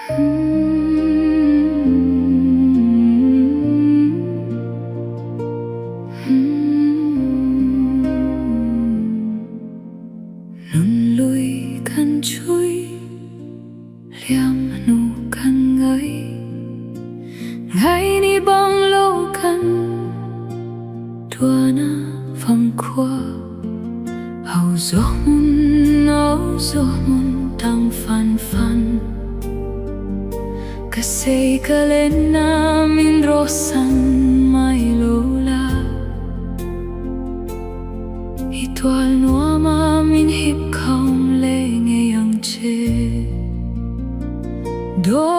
Nunhlui kan chhui liam nu kan ngei Ngaihni bong lo kan ṭuana vangkhua Zohmun ṭang fan Kasei ka lenna min rohsan mai lola tual nuamah min hip khawm le ngei Doral